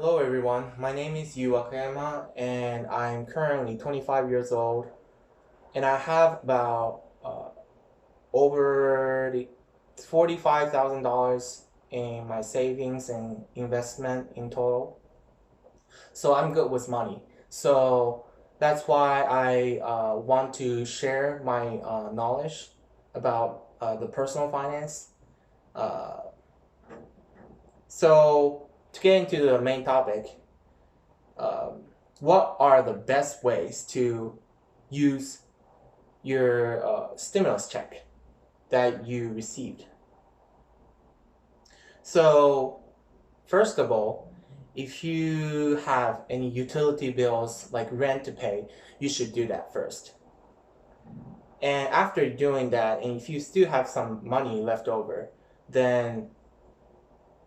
Hello everyone, my name is Yu Wakayama and I'm currently 25 years old and I have about over $45,000 in my savings and investment in total. So I'm good with money. So that's why I want to share my knowledge about the personal finance. Uh, so to get into the main topic, um, what are the best ways to use your stimulus check that you received? So, first of all, if you have any utility bills like rent to pay, you should do that first. And after doing that, and if you still have some money left over, then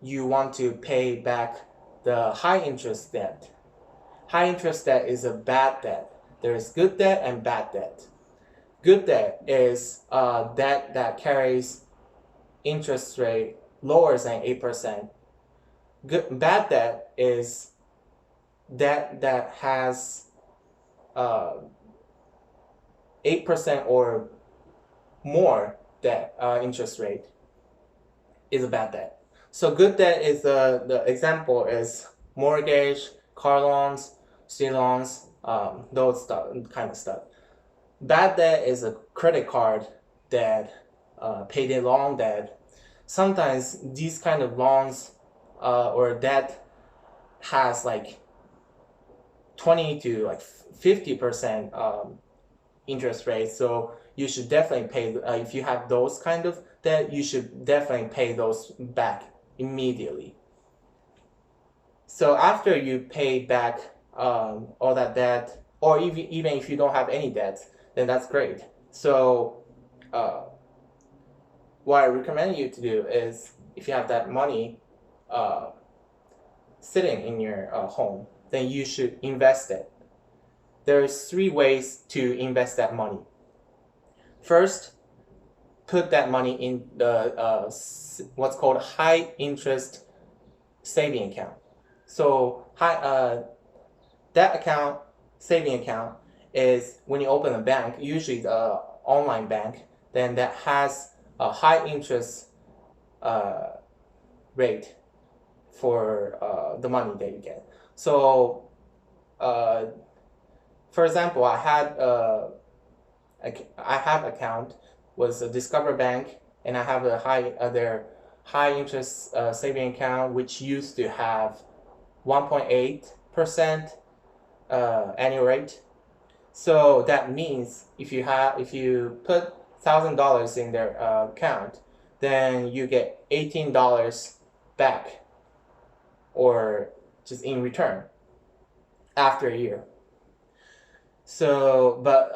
you want to pay back the high interest debt. High interest debt is a bad debt. There is good debt and bad debt. Good debt is debt that carries interest rate lower than 8%. Bad debt is debt that has uh, 8% or more debt interest rate is a bad debt. So good debt is the example is mortgage, car loans, student loans, those stuff, kind of stuff. Bad debt is a credit card debt, payday loan debt. Sometimes these kind of loans or debt has like 20 to like 50% interest rate. So you should definitely pay. If you have those kind of debt, you should definitely pay those back immediately. So after you pay back all that debt, or even if you don't have any debt, then that's great. So uh, what I recommend you to do is if you have that money uh, sitting in your home, then you should invest it. There's three ways to invest that money. First, put that money in the what's called high interest saving account. So that account, saving account, is when you open a bank, usually the online bank, then that has a high interest uh, rate for the money that you get. So, uh, for example, I have account was a Discover Bank, and I have a their high interest saving account, which used to have 1.8% annual rate. So that means if you put $1,000 in their account, then you get $18 back, or just in return after a year. So, but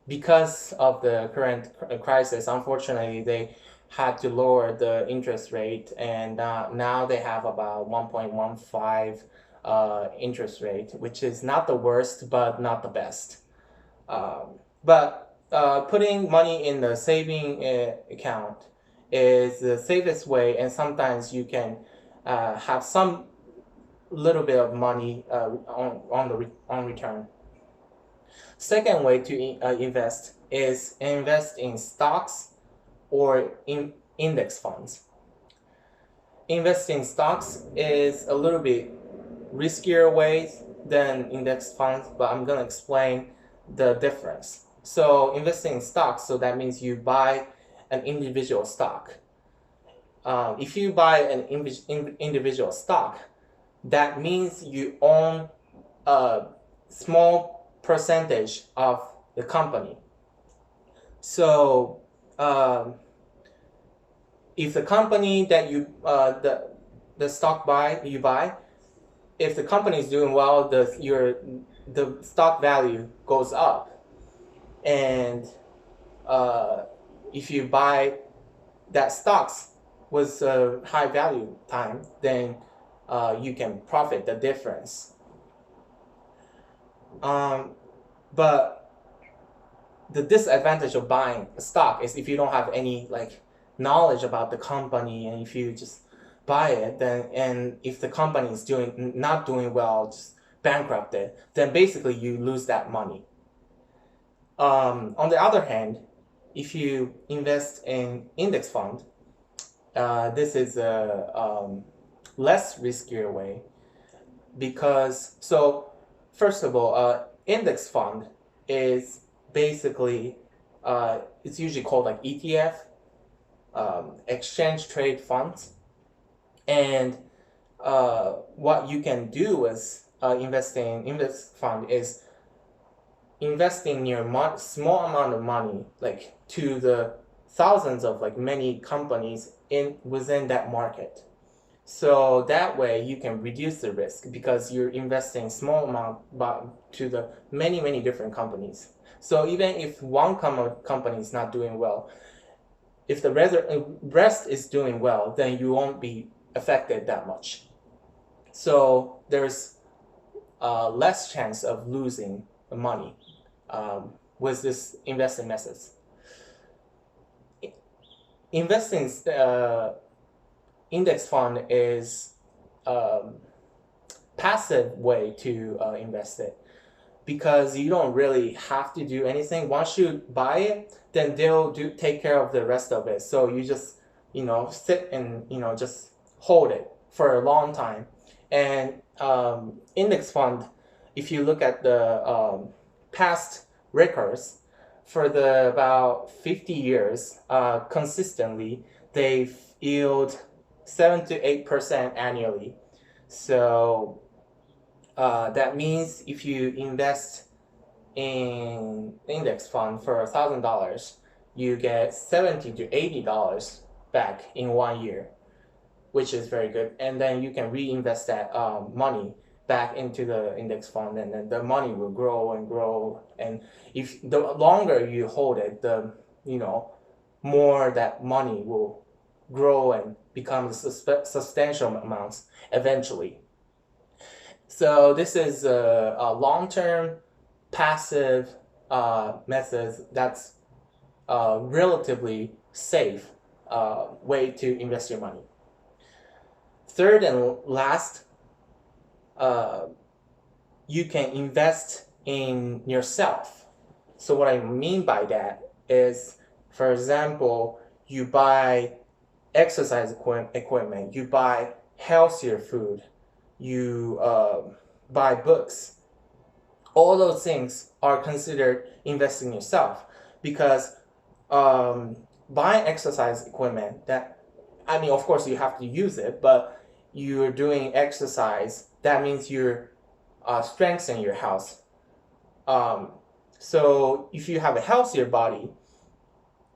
because of the current crisis, unfortunately, they had to lower the interest rate, and now they have about 1.15 interest rate, which is not the worst, but not the best. But putting money in the saving account is the safest way, and sometimes you can have some little bit of money on return. Second way to invest is invest in stocks or in index funds. Investing in stocks is a little bit riskier way than index funds, but I'm gonna explain the difference. So investing in stocks, so that means you buy an individual stock. If you buy an individual stock, that means you own a small percentage of the company. So if the company that the stock you buy, if the company is doing well, the stock value goes up, and if you buy that stocks with a high value time, then you can profit the difference. But the disadvantage of buying a stock is if you don't have any like knowledge about the company, and if you just buy it, then and if the company is not doing well, just bankrupted, then basically you lose that money. On the other hand, if you invest in index fund, this is a less riskier way because first of all, index fund is basically it's usually called like ETF, exchange trade funds, and what you can do is investing in index fund is investing your small amount of money like to the thousands of like many companies within that market. So that way you can reduce the risk because you're investing small amount but to the many different companies. So even if one company is not doing well, if the rest is doing well, then you won't be affected that much. So there's less chance of losing money with this investing methods. Investing index fund is passive way to invest it because you don't really have to do anything. Once you buy it, then they'll take care of the rest of it. So you just sit and just hold it for a long time. And index fund, if you look at the past records for about 50 years, consistently they yield 7 to 8% annually. So that means if you invest in index fund for $1,000, you get $70 to $80 back in 1 year, which is very good. And then you can reinvest that money back into the index fund, and then the money will grow and grow. And if the longer you hold it, the more that money will grow and become substantial amounts eventually. So this is a long-term passive method that's relatively safe way to invest your money. Third and last, you can invest in yourself. So what I mean by that is, for example, you buy exercise equipment, you buy healthier food, you buy books. All those things are considered investing in yourself because buying exercise equipment, of course you have to use it, but you're doing exercise, that means you're strengthening your health. So if you have a healthier body,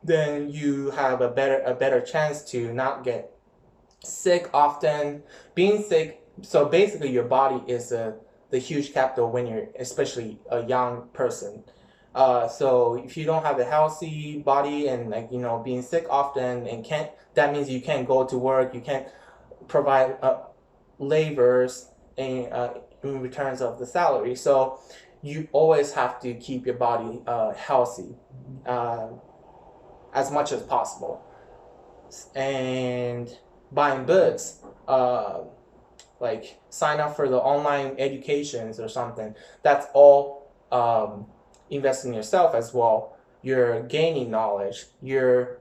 then you have a better chance to not get sick often. Being sick, so basically your body is the huge capital when you're especially a young person. So if you don't have a healthy body and being sick often and that means you can't go to work, you can't provide labors in returns of the salary. So you always have to keep your body healthy as much as possible. And buying books, like sign up for the online educations or something, that's all investing in yourself as well. You're gaining knowledge, you're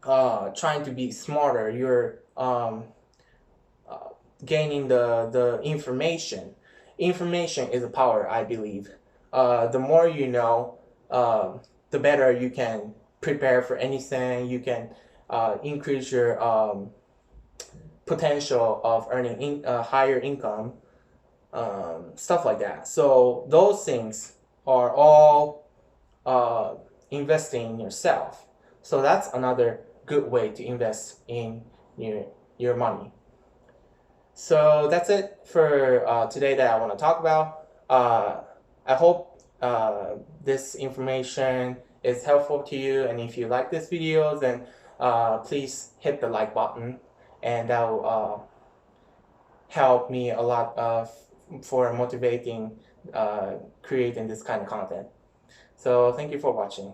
trying to be smarter, you're gaining the information. Information is a power, I believe. The more you know, the better you can prepare for anything. You can increase your potential of earning higher income, stuff like that. So those things are all investing in yourself. So that's another good way to invest in your money. So that's it for today that I want to talk about. I hope this information is helpful to you, and if you like this video, then please hit the like button, and that will help me a lot for motivating creating this kind of content. So thank you for watching.